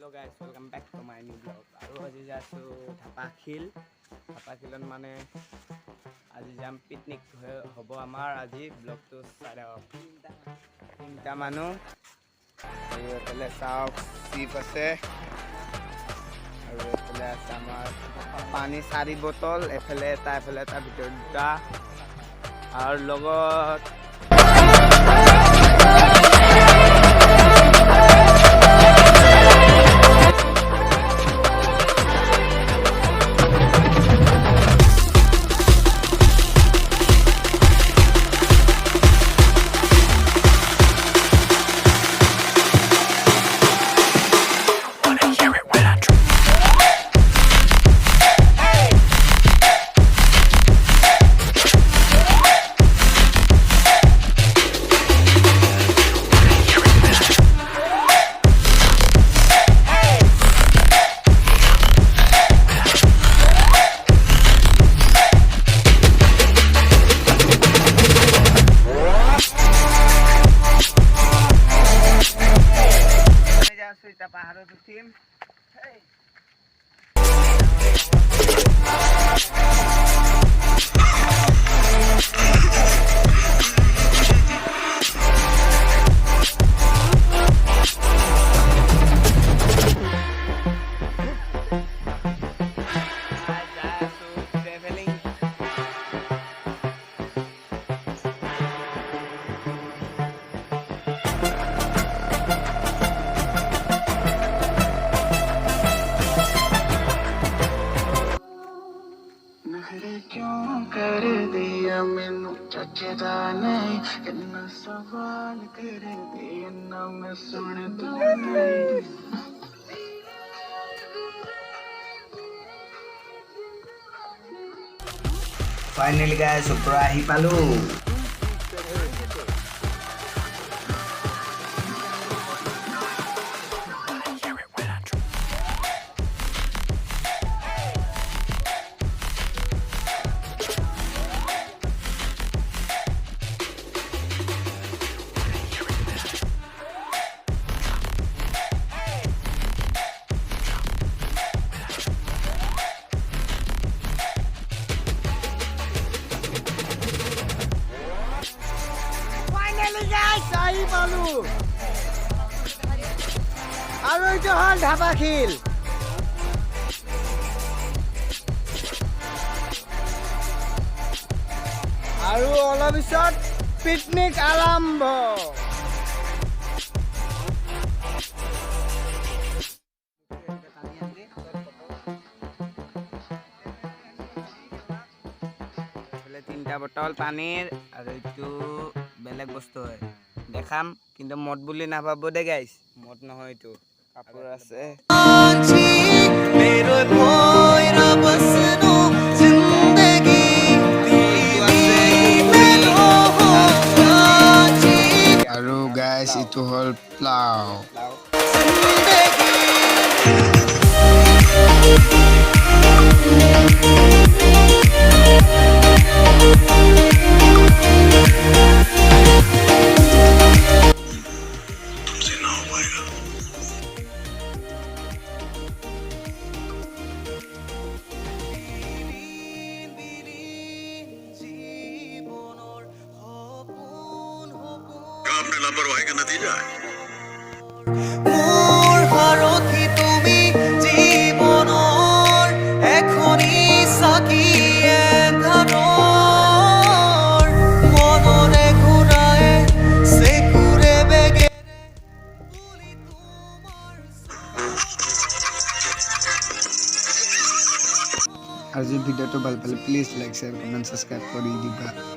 Hello guys, welcome back to my new vlog. আৰু আজি যাইছো ধাপাখিলত মানে আজি যাম পিকনিক হ'ব আমাৰ আজি ব্লগটো চাই তিনিটা মানুহ আৰু এফালে চাওক চিপ আছে আৰু এফালে আছে আমাৰ পানী 4 বটল এফালে এটা ভিতৰত দুটা আৰু লগত paharot utim. Hey. क्यों कर दिया मैनू चचदा नहीं इन्ना सवाल कर दिया ना मैं सुनता नहीं फाइनली गाइस ऊपर ही पालो Ahi palu aru etu hol ধাপাখিল aru olop pisot picnic arambho bole 3টা botol panir aru etu beleg bostu hoy দেখাম কিন্তু মদ বুলি নাভাব দে গাইস মদ নহয় তো কাপোৰ আছে मेरो भोइरा बसनो जिंदगी আৰু গাইস ইটো হল প্লাও अपने लापरवाही का नतीजा है मोर हारथी तुमी जीवनर एखोनी साकिए धानर मनरे घुराए सेकुरे बेगे বুলি তোমার আজি ভিডিওটো ভাল পালে please like share comment subscribe কৰি দিবা